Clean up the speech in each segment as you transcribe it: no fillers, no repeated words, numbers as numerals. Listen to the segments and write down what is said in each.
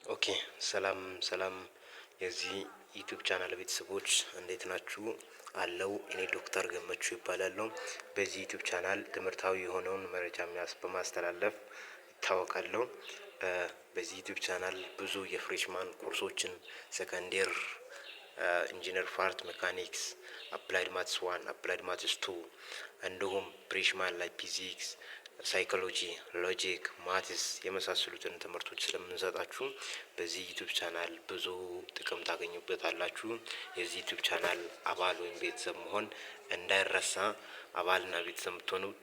ኦኬ ሰላም ሰላም የዚህ ዩቲዩብ ቻናል ቤተሰቦች እንዴት ናችሁ? አለው እኔ ዶክተር ገመቹ ይባላለሁ። በዚህ ዩቲዩብ ቻናል ትምህርታዊ የሆነውን መረጃ በማስተላለፍ እታወቃለሁ። በዚህ ዩቲዩብ ቻናል ብዙ የፍሬሽማን ኮርሶችን ሰከንዴር ኢንጂነር ፓርት ሜካኒክስ፣ አፕላይድ ማትስ 1፣ አፕላይድ ማትስ 2 እንዲሁም ፍሬሽማን ላይ ፊዚክስ፣ ሳይኮሎጂ፣ ሎጂክ፣ ማትስ የመሳሰሉትን ትምህርቶች ስለምንሰጣችሁ በዚህ ዩቲዩብ ቻናል ብዙ ጥቅም ታገኙበታላችሁ። የዚህ ዩቲዩብ ቻናል አባል ወይም ቤተሰብ መሆን እንዳይረሳ። አባልና ቤተሰብ የምትሆኑት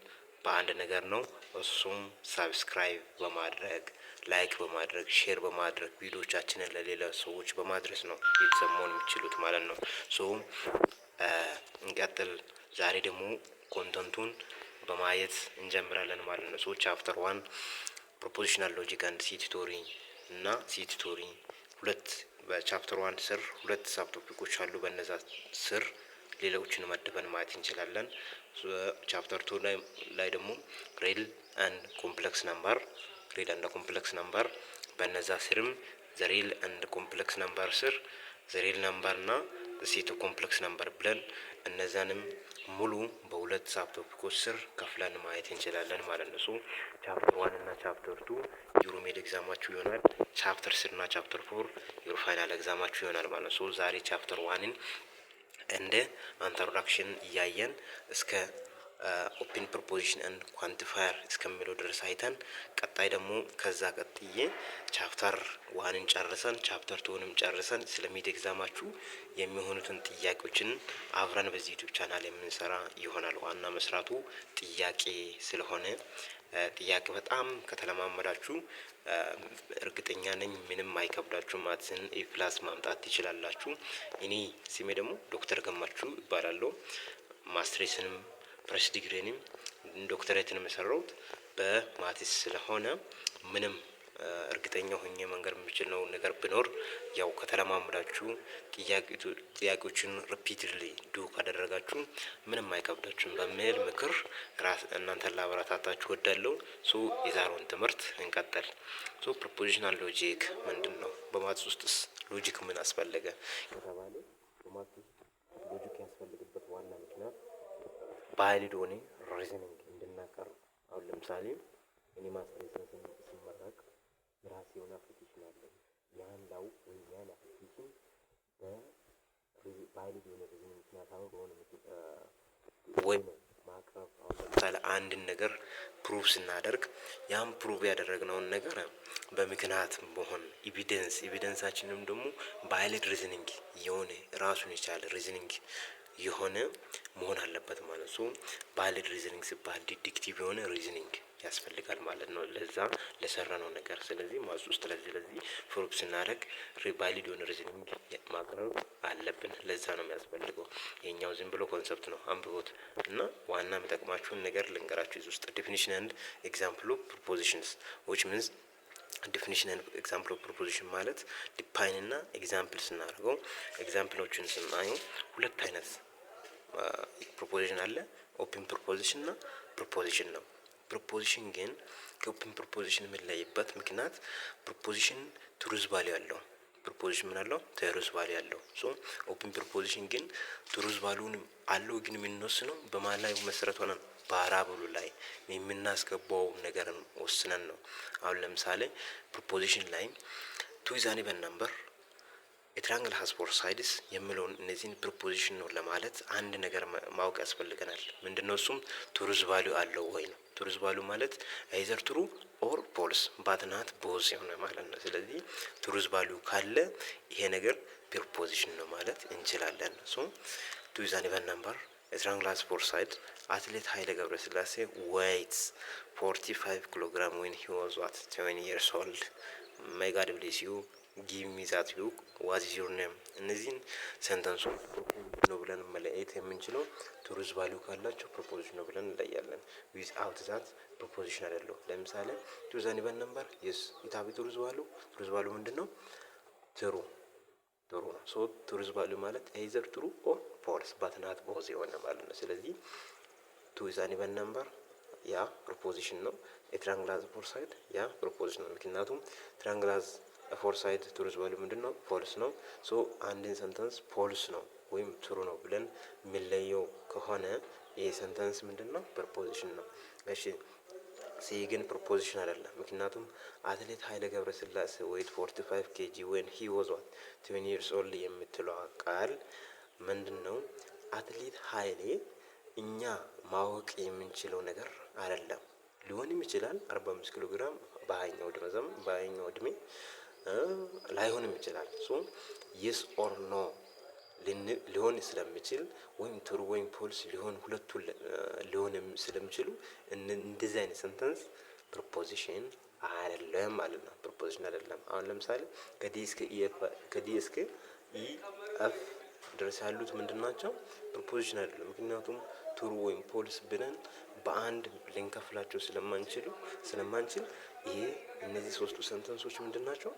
በአንድ ነገር ነው። እሱም ሳብስክራይብ በማድረግ ላይክ በማድረግ ሼር በማድረግ ቪዲዮቻችንን ለሌላ ሰዎች በማድረስ ነው ቤተሰብ መሆን የሚችሉት ማለት ነው። እንቀጥል። ዛሬ ደግሞ ኮንተንቱን በማየት እንጀምራለን ማለት ነው። ቻፕተር 1 ፕሮፖዚሽናል ሎጂክ አንድ ሴት ቲዮሪ እና ሴት ቲዮሪ ሁለት በቻፕተር 1 ስር ሁለት ሳብ ቶፒኮች አሉ። በእነዛ ስር ሌሎችን መድበን ማየት እንችላለን። ቻፕተር 2 ላይ ደግሞ ሪል አንድ ኮምፕሌክስ ነምበር በእነዛ ስርም ዘሪል አንድ ኮምፕሌክስ ነምበር ስር ዘሪል ነምበር እና ሴት ኮምፕሌክስ ነምበር ብለን እነዛንም ሙሉ በሁለት ሳብ ቶፒኮች ስር ከፍለን ማየት እንችላለን ማለት ነው። ቻፕተር 1 እና ቻፕተር 2 ዩሮ ሜድ ኤግዛማችሁ ይሆናል። ቻፕተር 3 እና ቻፕተር 4 ዩሮ ፋይናል ኤግዛማችሁ ይሆናል ማለት ነው። ዛሬ ቻፕተር 1ን እንደ ኢንትሮዳክሽን እያየን እስከ ኦፕን ፕሮፖዚሽን ኤንድ ኳንቲፋየር እስከሚለው ድረስ አይተን ቀጣይ ደግሞ ከዛ ቀጥዬ ቻፕተር 1ን ጨርሰን ቻፕተር 2ንም ጨርሰን ስለሚድ ኤግዛማችሁ የሚሆኑትን ጥያቄዎችን አብረን በዚህ ዩቲዩብ ቻናል የምንሰራ ይሆናል። ዋና መስራቱ ጥያቄ ስለሆነ ጥያቄ በጣም ከተለማመዳችሁ እርግጠኛ ነኝ ምንም አይከብዳችሁ። ማትስን ኤ+ ማምጣት ትችላላችሁ። እኔ ስሜ ደግሞ ዶክተር ገመቹ እባላለሁ። ማስትሬስንም ፈርስት ዲግሪንም ዶክተሬትንም የሰራሁት በማትስ ስለሆነ ምንም እርግጠኛ ሆኜ መንገር የምችለው ነገር ቢኖር ያው ከተለማመዳችሁ ጥያቄዎችን ሪፒትድሊ ዱ ካደረጋችሁ ምንም አይከብዳችሁም በሚል ምክር እናንተን ላበረታታችሁ እወዳለሁ። የዛሬውን ትምህርት እንቀጥል። ፕሮፖዚሽናል ሎጂክ ምንድነው? በማትስ ውስጥስ ሎጂክ ምን አስፈለገ ከተባለ በማትስ ውስጥ ሎጂክ ያስፈልግበት ዋና ምክንያት ባይሊዶኒ ሪዝኒንግ እንድናቀርብ። አሁን ለምሳሌ እኔ ማስተርስ ስመረቅ የራሴ የሆነ አፕሊኬሽን አለ። ያን ላው ወይ ያን አፕሊኬሽን በባይሊዶኒ ሪዝኒንግ ምክንያታዊ በሆነ ወይ ማቅረብ። አሁን ለምሳሌ አንድን ነገር ፕሩቭ ስናደርግ ያን ፕሩቭ ያደረግነውን ነገር በምክንያት መሆን ኤቪደንሳችንም ደግሞ ባይሊድ ሪዝኒንግ የሆነ ራሱን የቻለ ሪዝኒንግ የሆነ መሆን አለበት ማለት ነው። ባይሊድ ሪዝኒንግ ሲባል ዲዲክቲቭ የሆነ ሪዝኒንግ ያስፈልጋል ማለት ነው ለዛ ለሰራነው ነገር። ስለዚህ ማትስ ውስጥ ለዚህ ፕሩቭ ስናደርግ ባይሊድ የሆነ ሪዝኒንግ ማቅረብ አለብን። ለዛ ነው የሚያስፈልገው። የኛው ዝም ብሎ ኮንሰፕት ነው አንብቦት እና ዋና የሚጠቅማችሁን ነገር ልንገራችሁ። እዚህ ውስጥ ዴፊኒሽን ኤንድ ኤግዛምፕል ኦፍ ፕሮፖዚሽንስ which means ዴፊኒሽን ኤንድ ኤግዛምፕል ኦፍ ፕሮፖዚሽን ማለት ዲፋይን እና ኤግዛምፕል ስናደርገው ኤግዛምፕሎችን ስናየው ሁለት አይነት ፕሮፖዚሽን አለ። ኦፕን ፕሮፖዚሽን እና ፕሮፖዚሽን ነው። ፕሮፖዚሽን ግን ከኦፕን ፕሮፖዚሽን የምንለይበት ምክንያት ፕሮፖዚሽን ትሩዝ ቫልዩ አለው። ፕሮፖዚሽን ምን አለው? ትሩዝ ቫልዩ አለው። ኦፕን ፕሮፖዚሽን ግን ትሩዝ ቫልዩን አለው ግን የምንወስነው በማን ላይ መሰረት ሆነን ቫሪያብሉ ላይ የምናስገባው ነገርን ወስነን ነው። አሁን ለምሳሌ ፕሮፖዚሽን ላይ ቱ ኢዝ አን ኢቨን ነምበር የትራያንግል ሃዝ ፎር ሳይድስ የሚለውን እነዚህን ፕሮፖዚሽን ነው ለማለት አንድ ነገር ማወቅ ያስፈልገናል። ምንድነው እሱም? ትሩዝ ቫልዩ አለው ወይ ነው። ትሩዝ ቫልዩ ማለት አይዘር ትሩ ኦር ፎልስ ባት ናት ቦዝ የሆነ ማለት ነው። ስለዚህ ትሩዝ ቫልዩ ካለ ይሄ ነገር ፕሮፖዚሽን ነው ማለት እንችላለን። ቱ ኢዝ አን ኢቨን ነምበር የትራያንግል ሃዝ ፎር ሳይድስ አትሌት ኃይሌ ገብረስላሴ weighs 45 ኪሎግራም when he was 20 years old. my god bless you give me that book what is your name። እነዚህን ሰንተንሶች ነው ብለን መለየት የምንችለው ትሩዝ ቫልዩ ካላቸው ፕሮፖዚሽን ነው ብለን እንለያለን። ዊዝአውት ዛት ፕሮፖዚሽን አይደለም። ለምሳሌ ቱ ኢዝ አን ኢቨን ነምበር የስ ኢታቢ ትሩዝ ቫልዩ ምንድነው? ትሩ ነው። ትሩዝ ቫልዩ ማለት አይዘር ትሩ ኦር ፎልስ ባት ናት ቦዝ የሆነ ማለት ነው። ስለዚህ ቱ ኢዝ አን ኢቨን ነምበር ያ ፕሮፖዚሽን ነው። የትራያንግል ሃዝ ፎር ሳይድ ያ ፕሮፖዚሽን ነው። ምክንያቱም ትራያንግል ሃዝ ፎር ሳይድ ትሩዝ ቫልዩ ምንድነው? ፎልስ ነው። ሶ አንድን ሰንተንስ ፎልስ ነው ወይም ትሩ ነው ብለን የሚለየው ከሆነ ይሄ ሰንተንስ ምንድነው? ፕሪፖዚሽን ነው። እሺ ሲ ግን ፕሪፖዚሽን አይደለም። ምክንያቱም አትሌት ኃይሌ ገብረስላሴ ዌይት 45 ኬጂ ዌን ሂ ዋዝ 20 years old የምትለው ቃል ምንድነው? አትሌት ኃይሌ እኛ ማወቅ የምንችለው ነገር አይደለም። ሊሆንም ይችላል 45 ኪሎ ግራም በሃያኛው እድሜ ላይሆንም ይችላል። ሶ የስ ኦር ኖ ሊሆን ስለሚችል ወይም ትሩ ወይም ፎልስ ሊሆን ሁለቱ ሊሆን ስለሚችሉ እንደዚህ አይነት ሰንተንስ ፕሪፖዚሽን አይደለም ማለት ነው። ፕሪፖዚሽን አይደለም። አሁን ለምሳሌ ከዲ እስከ ኢ ኤፍ ድረስ ያሉት ምንድን ናቸው? ፕሪፖዚሽን አይደለም። ምክንያቱም ትሩ ወይም ፎልስ ብለን በአንድ ልንከፍላቸው ስለማንችል ይሄ እነዚህ ሶስቱ ሰንተንሶች ምንድን ናቸው?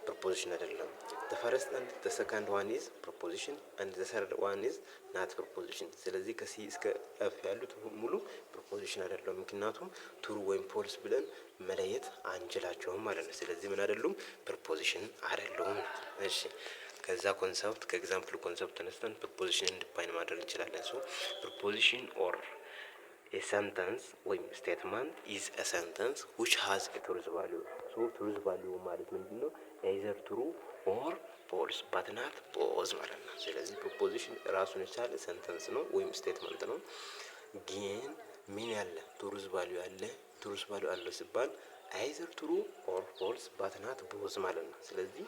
ፕሪፖዚሽን አይደለም። the first and the second one is preposition and the third one is not preposition። ስለዚህ ከሲ እስከ ኤፍ ያሉት ሙሉ ፕሪፖዚሽን አይደለም። ምክንያቱም ትሩ ወይም ፎልስ ብለን መለየት አንችላቸውም ማለት ነው። ስለዚህ ምን አይደሉም? ፕሪፖዚሽን አይደሉም። እሺ ከዛ ኮንሰፕት ከኤግዛምፕል ኮንሰፕት ተነስተን ፕሪፖዚሽን ዲፋይን ማድረግ እንችላለን። ሶ ፕሪፖዚሽን ኦር a sentence ወይም statement is a sentence which has a truth value። so truth value ማለት ምንድነው? either true or false but not both ማለት ነው። ስለዚህ ፕሪፖዚሽን ራሱን የቻለ ሰንተንስ ነው ወይም ስቴትመንት ነው። ግን ምን ያለ truth value አለ ሲባል either true or false but not both ማለት ነው። ስለዚህ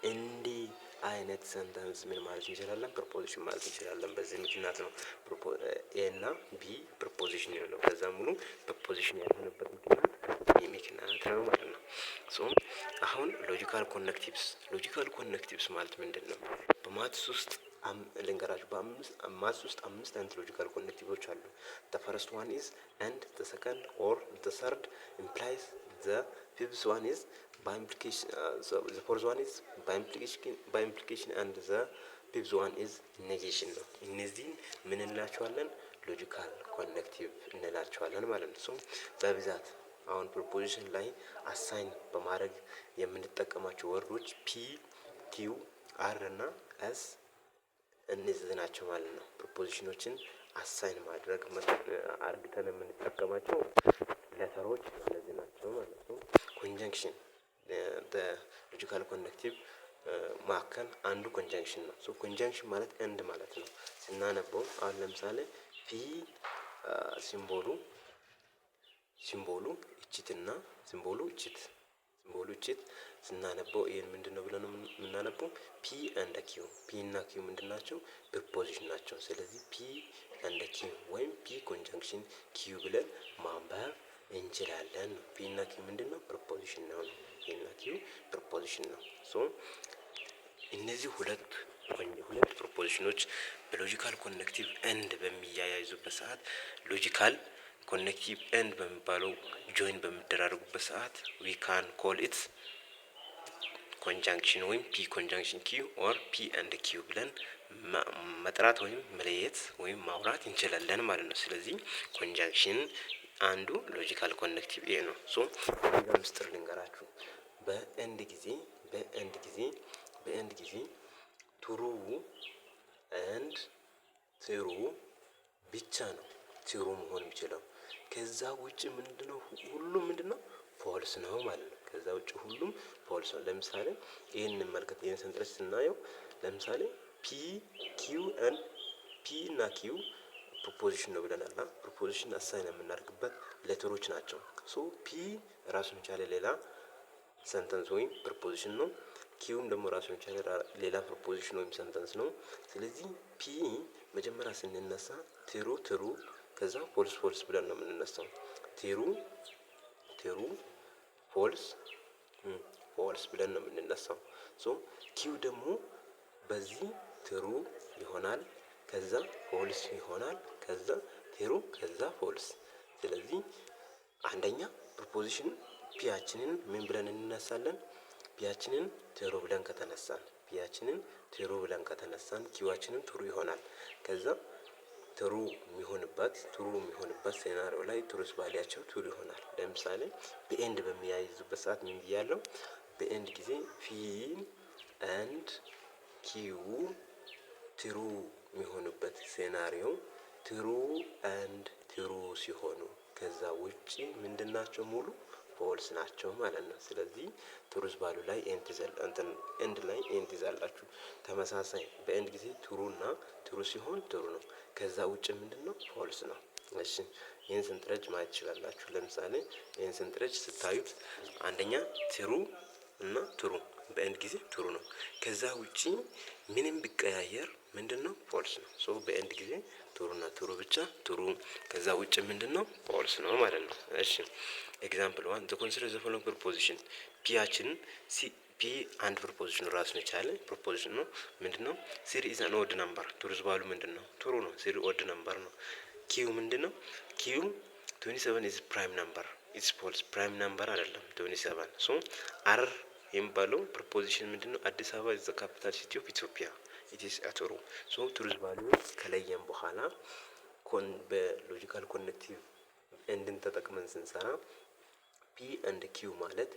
እንዲህ አይነት ሰንተንስ ምን ማለት እንችላለን? ፕሪፖዚሽን ማለት እንችላለን። በዚህ ምክንያት ነው ኤ እና ቢ ፕሪፖዚሽን የሆነው። ከዛ ሙሉ ፕሪፖዚሽን ያልሆነበት ምክንያት ነው ማለት ነው። ሶ አሁን ሎጂካል ኮኔክቲቭስ ማለት ምንድን ነው? በማትስ ውስጥ ልንገራችሁ። በማትስ ውስጥ 5 አይነት ሎጂካል ኮኔክቲቮች አሉ። the first one is and the second or the third implies the fifth one is by implication the fourth one is by implication and the fifth one is negation ነው። እነዚህን ምን እንላቸዋለን? ሎጂካል ኮኔክቲቭ እንላቸዋለን ማለት ነው። ሶ በብዛት አሁን ፕሪፖዚሽን ላይ አሳይን በማድረግ የምንጠቀማቸው ወርዶች ፒ፣ ኪው፣ አር እና ኤስ እነዚህ ናቸው ማለት ነው። ፕሪፖዚሽኖችን አሳይን ማድረግ አርግተን የምንጠቀማቸው ሌተሮች እነዚህ ናቸው ማለት ነው። ኮንጀንክሽን ሎጂካል ኮኔክቲቭ ማዕከል አንዱ ኮንጀንክሽን ነው። ሶ ኮንጀንክሽን ማለት ኤንድ ማለት ነው። ስናነበው አሁን ለምሳሌ ፒ ሲምቦሉ እችትና ሲምቦሉ እችት ስናነበው ይሄን ምንድነው ብለን የምናነበው? ፒ ኤንድ ኪው። ፒ እና ኪው ምንድናቸው? ፕሪፖዚሽን ናቸው። ስለዚህ ፒ ኤንድ ኪው ወይም ፒ ኮንጀንክሽን ኪው ብለን ማንበብ እንችላለን። ፒ እና ኪው ምንድነው? ፕሪፖዚሽን ነው። ፒ እና ኪው ፕሪፖዚሽን ነው። ሶ እነዚህ ሁለት ፕሪፖዚሽኖች በሎጂካል ኮኔክቲቭ ኤንድ በሚያያዙበት ሰዓት ሎጂካል ኮኔክቲቭ ኤንድ በሚባለው ጆይን በሚደራረጉበት ሰዓት ዊ ካን ኮል ኢት ኮንጃንክሽን ወይም ፒ ኮንጃንክሽን ኪው ኦር ፒ ኤንድ ኪው ብለን መጥራት ወይም መለየት ወይም ማውራት እንችላለን ማለት ነው። ስለዚህ ኮንጃንክሽን አንዱ ሎጂካል ኮኔክቲቭ ኤ ነው። ሶ ምስጢር ልንገራችሁ። በኤንድ ጊዜ ትሩ ኤንድ ትሩ ብቻ ነው ትሩ መሆን የሚችለው። ከዛ ውጭ ሁሉም ምንድነው? ፎልስ ነው ማለት ነው። ከዛ ውጭ ሁሉም ፎልስ ነው። ለምሳሌ ይሄን እንመልከት። ይሄን ሰንጠረዥ ስናየው ለምሳሌ ፒ እና ኪው ፕሪፖዚሽን ነው ብለናል። ፕሪፖዚሽን አሳይን የምናደርግበት ሌተሮች ናቸው። ሶ ፒ ራሱን የቻለ ሌላ ሰንተንስ ወይም ፕሪፖዚሽን ነው። ኪውም ደግሞ ራሱን የቻለ ሌላ ፕሪፖዚሽን ወይም ሰንተንስ ነው። ስለዚህ ፒ መጀመሪያ ስንነሳ ትሩ ከዛ ፎልስ ብለን ነው የምንነሳው። ትሩ ፎልስ ብለን ነው የምንነሳው። ሶ ኪው ደግሞ በዚህ ትሩ ይሆናል፣ ከዛ ፎልስ ይሆናል፣ ከዛ ትሩ፣ ከዛ ፎልስ። ስለዚህ አንደኛ ፕሪፖዚሽን ፒያችንን ምን ብለን እንነሳለን? ፒያችንን ትሩ ብለን ከተነሳን ኪዋችንን ትሩ ይሆናል። ከዛ ትሩ የሚሆንበት ሴናሪዮ ላይ ትሩስ ቫልያቸው ትሩ ይሆናል። ለምሳሌ በኤንድ በሚያይዙበት ሰዓት ምን ብያለሁ? በኤንድ ጊዜ ፒ ኤንድ ኪው ትሩ የሚሆኑበት ሴናሪዮ ትሩ ኤንድ ትሩ ሲሆኑ ከዛ ውጪ ምንድናቸው? ሙሉ ፎልስ ናቸው ማለት ነው። ስለዚህ ትሩዝ ቫሉ ላይ ኤንድ ላይ ኤንድ ይዛላችሁ። ተመሳሳይ በኤንድ ጊዜ ትሩ እና ትሩ ሲሆን ትሩ ነው። ከዛ ውጭ ምንድነው? ፎልስ ነው። እሺ ይህን ስንጥረጅ ማየት ትችላላችሁ። ለምሳሌ ይህን ስንጥረጅ ስታዩት አንደኛ ትሩ እና ትሩ በኤንድ ጊዜ ትሩ ነው። ከዛ ውጪ ምንም ቢቀያየር ምንድነው? ፎልስ ነው። ሶ በኤንድ ጊዜ ትሩና ትሩ ብቻ ትሩ፣ ከዛ ውጭ ምንድነው? ፎልስ ነው ማለት ነው። እሺ ኤግዛምፕል 1 ዘ ኮንሲደር ዘ ፎሎዊንግ ፕሮፖዚሽን ፒያችን ፒ አንድ ፕሮፖዚሽን ራሱን የቻለ ፕሮፖዚሽን ነው። ምንድነው? ሲሪ ኢዝ አን ኦድ ነምበር ትሩዝ ቫሉ ምንድነው? ትሩ ነው። ሲሪ ኦድ ነምበር ነው። ኪው ምንድነው? ኪው 27 ኢዝ ፕራይም ነምበር ኢዝ ፎልስ። ፕራይም ነምበር አይደለም 27። ሶ አር የሚባለው ፕሮፖዚሽን ምንድነው? አዲስ አበባ ኢዝ ዘ ካፒታል ሲቲ ኦፍ ኢትዮጵያ ኢት ኢዝ አትሩ። ሶ ትሩዝ ቫሉ ከለየም በኋላ በሎጂካል ኮኔክቲቭ ኤንድን ተጠቅመን ስንሰራ ፒ ኤንድ ኪው ማለት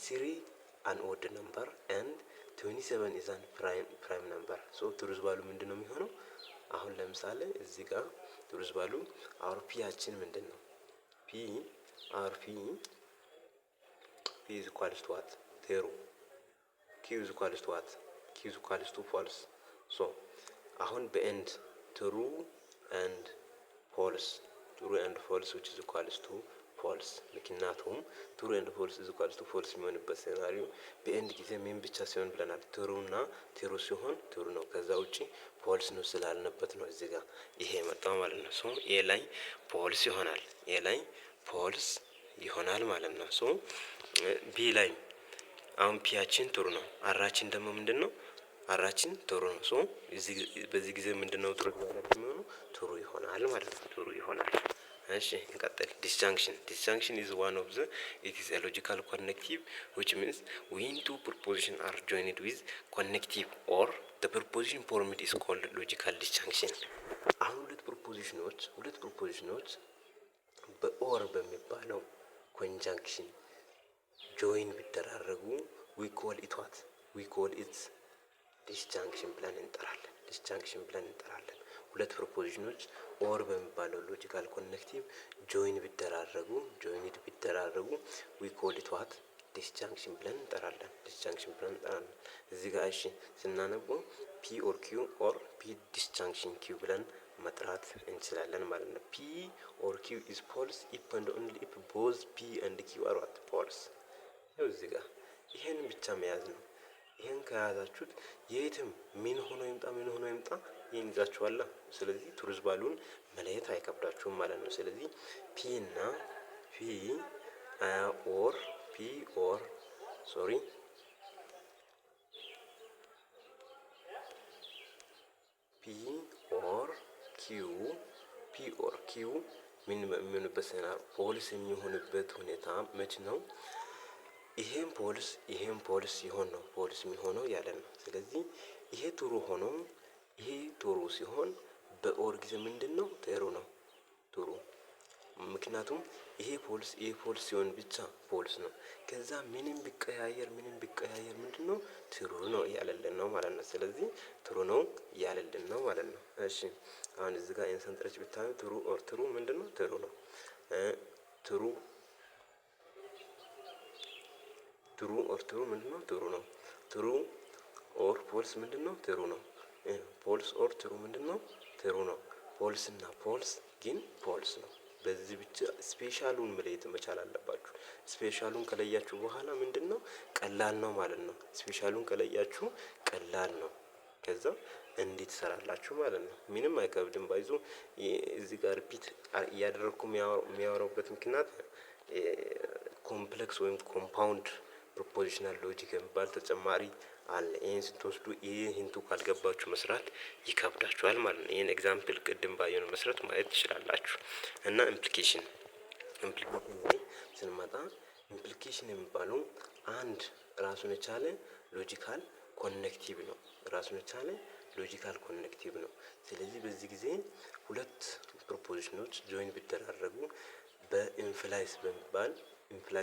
ሲሪ አን ኦድ ነምበር ኤንድ 27 ኢዝ አን ፕራይም ነምበር። ሶ ትሩዝ ቫሉ ምንድነው የሚሆነው? አሁን ለምሳሌ እዚህ ጋር ትሩዝ ቫሉ አወር ፒያችን ምንድነው? ፒ አወር ፒ ኢዝ ኢኳልስ ቱ ዋት? ዜሮ። ኪው ኢዝ ኢኳልስ ቱ ዋት? ኪው ኢዝ ኢኳልስ ቱ ፎልስ። ሶ አሁን በኤንድ ትሩ ኤንድ ፎልስ ትሩ ኤንድ ፎልስ which is equals to ፎልስ። ምክንያቱም ትሩ ኤንድ ፎልስ is equals to ፎልስ የሚሆንበት ሴናሪዮ በኤንድ ጊዜ ምን ብቻ ሲሆን ብለናል? ትሩ እና ትሩ ሲሆን ትሩ ነው። ከዛ ውጪ ፎልስ ነው ስላልነበት ነው እዚህ ጋር ይሄ መጣው ማለት ነው። ሶ ኤ ላይ ፎልስ ይሆናል። ኤ ላይ ፎልስ ይሆናል ማለት ነው። ሶ ቢ ላይ አሁን ፒያችን ትሩ ነው። አራችን ደግሞ ምንድነው? አራችን ትሩ ነው። ሶ በዚህ ጊዜ ምንድነው ትሩ ማለት የሚሆነው? ትሩ ይሆናል ማለት ነው። ትሩ ይሆናል። እሺ እንቀጥል። ዲስጃንክሽን is one of the it is a logical connective which means when two propositions are joined with connective or the proposition formed is called logical disjunction። አሁን ሁለት ፕሮፖዚሽኖች በኦር በሚባለው ኮንጃንክሽን ጆይን ቢደራረጉ we call it ዲስጃንክሽን ብለን እንጠራለን። ሁለት ፕሮፖዚሽኖች ኦር በሚባለው ሎጂካል ኮኔክቲቭ ጆይንድ ቢደራረጉ we call it what? ዲስጃንክሽን ብለን እንጠራለን። እዚህ ጋር እሺ ስናነበው ፒ ኦር ኪው ኦር ፒ ዲስጃንክሽን ኪው ብለን መጥራት እንችላለን ማለት ነው። ፒ ኦር ኪው is false if and only if both p and q are what? false። ይኸው እዚህ ጋር ይሄን ብቻ መያዝ ነው። ይሄን ከያዛችሁት የትም ምን ሆኖ ይምጣ ይሄን ይዛችኋል። ስለዚህ ትሩዝ ቫሉን መለየት አይከብዳችሁም ማለት ነው። ስለዚህ ፒ እና ፒ ኦር ኪው ምን የሚሆንበት ሴናሪዮ ፖሊስ የሚሆንበት ሁኔታ መች ነው? ይሄን ፖሊስ ሲሆን ነው ፖሊስ የሚሆነው ያለ ነው። ስለዚህ ይሄ ትሩ ሲሆን በኦር ጊዜ ምንድነው? ትሩ ነው። ምክንያቱም ይሄ ፖሊስ ሲሆን ብቻ ፖሊስ ነው። ከዛ ምንም ቢቀያየር ምንድነው? ትሩ ነው ያለልን ነው ማለት ነው። ስለዚህ ትሩ ነው ያለልን ነው ማለት ነው። እሺ አሁን እዚህ ጋር ኢንሰንትሬች ብታዩ ትሩ ምንድነው? ትሩ ነው። ትሩ ምንድነው? ትሩ ነው። ትሩ ኦር ፎልስ ምንድነው? ትሩ ነው። ፎልስ ኦር ትሩ ምንድነው? ትሩ ነው። ፎልስ እና ፎልስ ግን ፎልስ ነው። በዚህ ብቻ ስፔሻሉን መለየት መቻል አለባችሁ። ስፔሻሉን ከለያችሁ በኋላ ምንድነው? ቀላል ነው ማለት ነው። ስፔሻሉን ከለያችሁ ቀላል ነው። ከዛ እንዴት ትሰራላችሁ ማለት ነው። ምንም አይከብድም። ባይዞ እዚህ ጋር ሪፒት እያደረኩ የሚያወራበት ምክንያት ኮምፕሌክስ ወይም ኮምፓውንድ ፕሮፖዚሽናል ሎጂክ የሚባል ተጨማሪ አለ። ይሄን ስትወስዱ ይሄን ካልገባችሁ መስራት ይከብዳችኋል ማለት ነው። ይሄን ኤግዛምፕል ቅድም ባየነው መስራት ማየት ትችላላችሁ። እና ኢምፕሊኬሽን ላይ ስንመጣ ኢምፕሊኬሽን የሚባለው አንድ ራሱን የቻለ ሎጂካል ኮኔክቲቭ ነው። ስለዚህ በዚህ ጊዜ ሁለት ፕሮፖዚሽኖች ጆይን ቢደራረጉ በኢንፍላይስ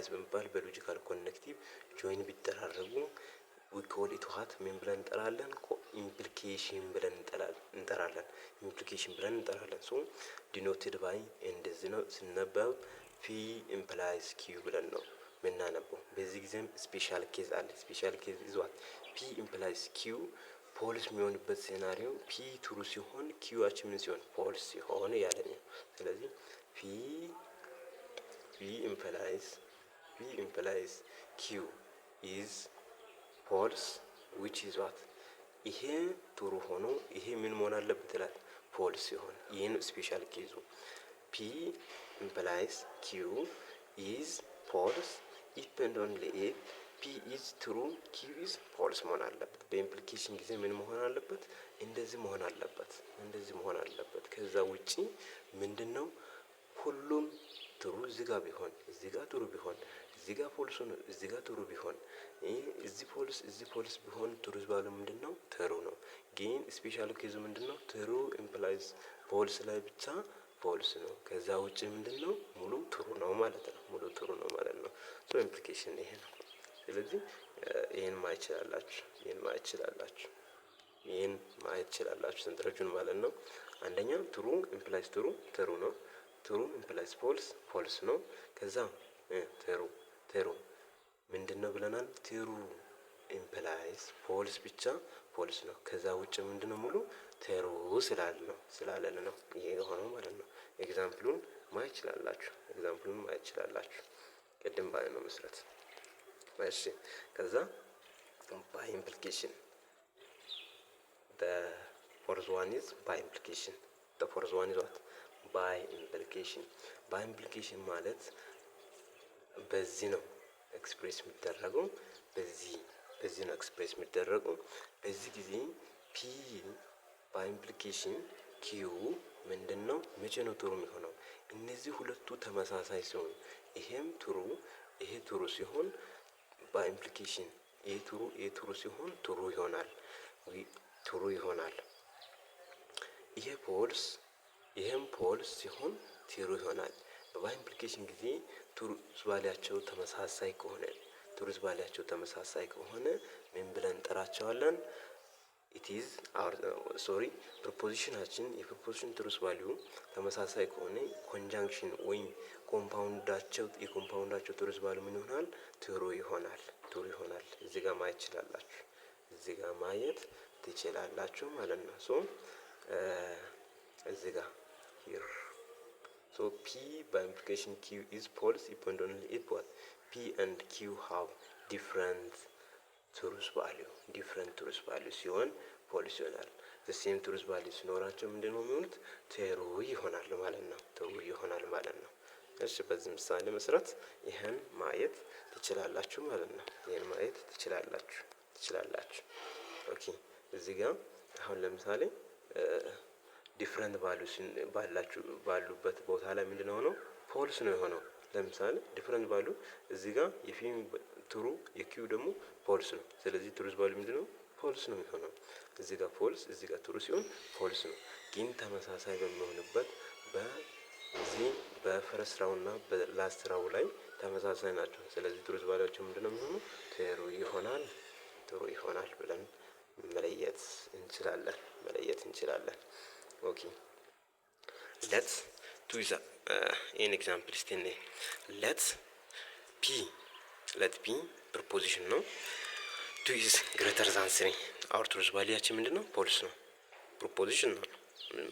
በሚባል በሎጂካል ኮኔክቲቭ ጆይን ቢደራረጉ ዊኮል ኢትዋት ምን ብለን እንጠራለን? ኢምፕሊኬሽን ብለን እንጠራለን። ኢምፕሊኬሽን ብለን እንጠራለን። ሶ ዲኖትድ ባይ እንደዚህ ነው ሲነበብ ፒ ኢምፕላይስ ኪው ብለን ነው ምናነበው። በዚህ ጊዜም ስፔሻል ኬዝ አለ። ስፔሻል ኬዝ ይዟል ፒ ኢምፕላይስ ኪው ፖልስ የሚሆንበት ሴናሪዮ ፒ ትሩ ሲሆን ኪዋችን ምን ሲሆን ፖልስ ሲሆን ያለን ነው። ስለዚህ ፒ ኢምፕላይስ ኪው ኢዝ ፖልስ ዊች ኢዝ ዋት ይሄ ትሩ ሆኖ ይሄ ምን መሆን አለበት ይላል ፖልስ ሲሆን ይህን ስፔሻል ኬዙ ፒ ኢምፕላይስ ኪው ኢዝ ፖልስ ኢፍ ኦንሊ ኢፍ ፒ ኢዝ ትሩ ኪው ኢዝ ፖልስ መሆን አለበት። በኢምፕሊኬሽን ጊዜ ምን መሆን አለበት? እንደዚህ መሆን አለበት። ከዛ ውጪ ምንድነው ሁሉም ትሩ እዚህ ጋር ቢሆን እዚህ ጋር ትሩ ቢሆን እዚህ ጋር ፖልስ ነው እዚህ ጋር ትሩ ቢሆን እዚህ ፖልስ ቢሆን ትሩ ባለው ምንድነው ትሩ ነው። ግን ስፔሻል ኬዙ ምንድነው ትሩ ኢምፕላይስ ፖልስ ላይ ብቻ ፖልስ ነው። ከዛ ውጪ ምንድነው ሙሉ ትሩ ነው ማለት ነው። ሶ ኢምፕሊኬሽን ይሄ ነው። ስለዚህ ይሄን ማየት ትችላላችሁ ሰንጠረዡን ማለት ነው። አንደኛ ትሩ ኢምፕላይስ ትሩ ነው። ትሩ ኢምፕላይስ ፖልስ ነው። ከዛ ትሩ ምንድነው ብለናል? ትሩ ኢምፕላይስ ፖልስ ብቻ ፖልስ ነው። ከዛ ውጭ ምንድነው ሙሉ ትሩ ስላለን ነው ይሄ የሆነው ማለት ነው። ኤግዛምፕሉን ማየት ትችላላችሁ። ቅድም ባለ ነው መስራት። እሺ ከዛ ባይ ኢምፕሊኬሽን the fourth one is by implication. The fourth one is what? by implication ማለት በዚህ ነው ኤክስፕሬስ የሚደረገው በዚህ ጊዜ ፒ ባይ ኢምፕሊኬሽን ኪው ምንድነው መቼ ነው ትሩ የሚሆነው? እነዚህ ሁለቱ ተመሳሳይ ሲሆን ይሄም ትሩ ይሄ ትሩ ሲሆን ባይ ኢምፕሊኬሽን ይሄ ትሩ ሲሆን ትሩ ይሆናል። ይሄም ፖልስ ሲሆን ትሩ ይሆናል። ባይ ኢምፕሊኬሽን ጊዜ ትሩዝ ቫልያቸው ተመሳሳይ ከሆነ ምን ብለን እንጠራቸዋለን? ፕሪፖዚሽናችን የፕሪፖዚሽን ትሩዝ ቫልዩ ተመሳሳይ ከሆነ ኮንጃንክሽን ወይም የኮምፓውንዳቸው ትሩዝ ቫልዩ ምን ይሆናል? ትሩ ይሆናል። እዚህ ጋር ማየት ትችላላችሁ ማለት ነው። ሶ እዚህ ጋር here so p by implication q is false if and only if what p and q have different truth value ሲሆን ፖልስ ይሆናል። the same truth value ሲኖራቸው ምንድነው የሚሆኑት? ትሩ ይሆናል ማለት ነው። እሺ በዚህ ምሳሌ መሰረት ይሄን ማየት ትችላላችሁ ማለት ነው። ኦኬ እዚህ ጋር አሁን ለምሳሌ ዲፍረንት ቫልዩስ ባሉበት ቦታ ላይ ምንድነው ነው ፖልስ ነው የሆነው። ለምሳሌ ዲፍረንት ቫልዩ እዚህ ጋር የፊም ትሩ የኪው ደግሞ ፖልስ ነው። ስለዚህ ትሩዝ ቫልዩ ምንድነው ፖልስ ነው የሚሆነው። እዚህ ጋር ፖልስ እዚህ ጋር ትሩ ሲሆን ፖልስ ነው። ግን ተመሳሳይ በሚሆንበት በዚህ በፈረስት ራው እና በላስት ራው ላይ ተመሳሳይ ናቸው። ስለዚህ ትሩዝ ቫልዩአቸው ምንድነው የሚሆነው? ትሩ ይሆናል ብለን መለየት እንችላለን። ኦኬ ሌት ቱ ኢዝ ኤን ኤግዛምፕል ስቴን ሌት ፒ ፕሪፖዚሽን ነው። ቱ ኢዝ ግሬተር ዛን 3 አወር ትሩዝ ቫልዩአችን ምንድነው? ፖልስ ነው። ፕሪፖዚሽን ነው።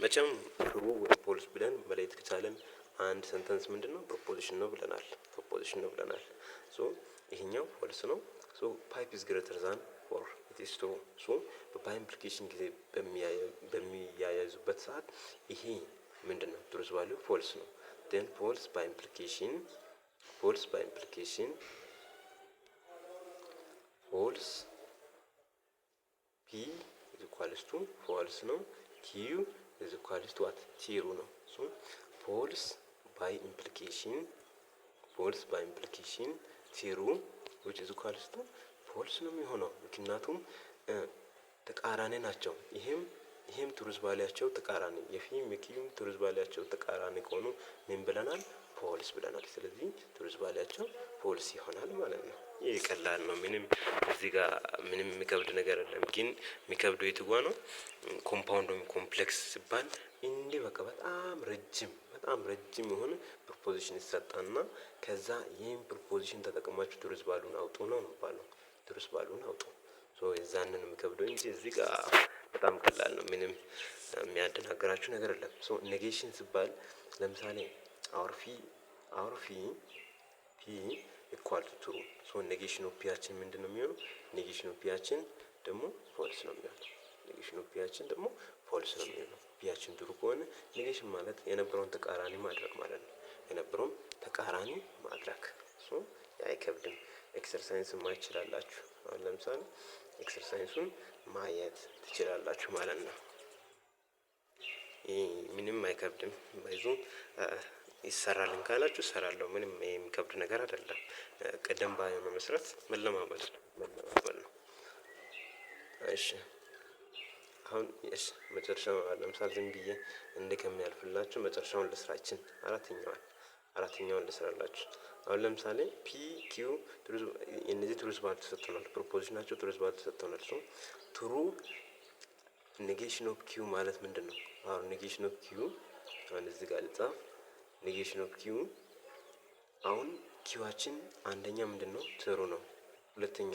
መቼም ትሩ ወይ ፖልስ ብለን መለየት ከቻለን አንድ ሰንተንስ ምንድነው ፕሪፖዚሽን ነው ብለናል። ሶ ይሄኛው ፖልስ ነው። ሶ ፓይፕ ኢዝ ግሬተር ዛን 4 ኢት ኢዝ ትሩ። ሶ በባይ ኢምፕሊኬሽን ጊዜ በሚያያዙበት ሰዓት ይሄ ምንድነው ትሩዝ ቫልዩ ፎልስ ነው። ዴን ፎልስ ባይ ኢምፕሊኬሽን ፎልስ ፒ ኢዝ ኢኳልስ ቱ ፎልስ ነው። ኪው ኢዝ ኢኳልስ ቱ ዋት ትሩ ነው። ሶ ፎልስ ባይ ኢምፕሊኬሽን ትሩ which is equals to ፎልስ ነው የሚሆነው። ምክንያቱም ተቃራኒ ናቸው። ይሄም ትሩዝ ቫልዩአቸው ተቃራኒ የፊም የኪዩም ትሩዝ ቫልዩአቸው ተቃራኒ ከሆኑ ምን ብለናል? ፎልስ ብለናል። ስለዚህ ትሩዝ ቫልዩአቸው ፎልስ ይሆናል ማለት ነው። ይሄ ቀላል ነው። ምንም እዚህ ጋር ምንም የሚከብድ ነገር የለም። ግን የሚከብደው የቱ ጋ ነው? ኮምፓውንድ ወይም ኮምፕሌክስ ሲባል እንዲህ በቃ በጣም ረጅም የሆነ ፕሮፖዚሽን ይሰጣና ከዛ ይህን ፕሮፖዚሽን ተጠቅማችሁ ቱሩስ ቫልዩን አውጡ ነው የሚባለው። ቱሩስ ቫልዩን አውጡ። የዛንን የሚከብደው እንጂ እዚህ ጋር በጣም ቀላል ነው። ምንም የሚያደናግራችሁ ነገር የለም። ኔጌሽን ሲባል ለምሳሌ አወር ፒ ኢኳል ቱ ትሩ ኔጌሽን ኦፍ ፒያችን ምንድነው የሚሆነው? ኔጌሽን ኦፍ ፒያችን ደግሞ ፎልስ ነው የሚሆነው። ኔጌሽን ኦፍ ፒያችን ደግሞ ፎልስ ነው የሚሆነው። ፒያችን ትሩ ከሆነ ኔጌሽን ማለት የነበረውን ተቃራኒ ማድረግ ማለት ነው። የነበረውን ተቃራኒ ማድረግ አይከብድም። ኤክሰርሳይዝን ማየት ትችላላችሁ። አሁን ለምሳሌ ኤክሰርሳይሱን ማየት ትችላላችሁ ማለት ነው። ምንም አይከብድም። ባይዙ ይሰራልን ካላችሁ እሰራለሁ። ምንም የሚከብድ ነገር አይደለም። ቀደም ባለ መመስረት መለማመድ ነው። እሺ አሁን መጨረሻው ለምሳሌ ዝም ብዬ ከሚያልፍላችሁ መጨረሻውን ልስራችን አራተኛውን ልስራላችሁ። አሁን ለምሳሌ ፒ ኪው እነዚህ ቱሩስ ቫልዩ ተሰጥተናል። ፕሮፖዚሽናቸው ቱሩስ ቫልዩ ተሰጥተናል። ትሩ ኔጌሽን ኦፍ ኪው ማለት ምንድነው? አሁን ኔጌሽን ኦፍ ኪው አሁን እዚህ ጋር ልጻፍ። ኔጌሽን ኦፍ ኪው አሁን ኪዋችን አንደኛ ምንድነው? ትሩ ነው። ሁለተኛ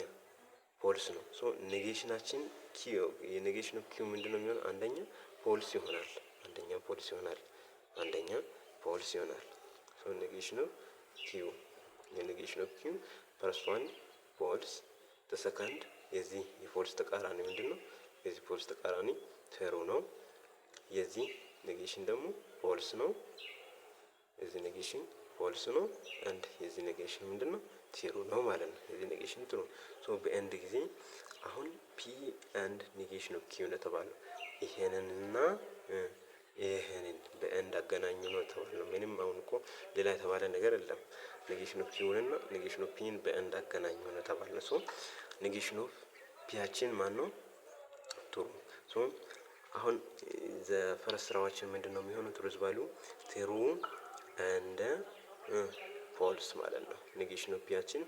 ፎልስ ነው። ኔጌሽናችን ኪው የኔጌሽን ኦፍ ኪው ምንድነው የሚሆነው? አንደኛ ፎልስ ይሆናል። ኔጌሽን ኦፍ ኪው የኔጌሽን ኦፍ ኪው ፈርስት ዋን ፎልስ ተሰከንድ የዚህ የፎልስ ተቃራኒ ምንድነው? የዚህ ፎልስ ተቃራኒ ትሩ ነው። የዚህ ኔጌሽን ደግሞ ፎልስ ነው። የዚህ ኔጌሽን ፎልስ ነው። አንድ የዚህ ኔጌሽን ምንድነው? ትሩ ነው ማለት ነው። የዚህ ኔጌሽን ትሩ በኤንድ ጊዜ አሁን ፒ ኤንድ ኔጌሽን ኦፍ ኪው እንደተባለው ይሄንንና ይሄንን በኤንድ አገናኙ ነው የተባለው። ምንም አሁን እኮ ሌላ የተባለ ነገር የለም። ኔጌሽን ኦፍ ኪውንና ኔጌሽን ኦፍ ፒን በኤንድ አገናኙ ነው የተባለው። ኔጌሽን ኦፍ ፒያችን ማን ነው? ትሩ። አሁን ዘፈረስ ስራዎችን ምንድነው የሚሆነው? ቱሩስ ቫልዩ ትሩ ኤንድ ፎልስ ማለት ነው። ኔጌሽን ኦፍ ፒያችን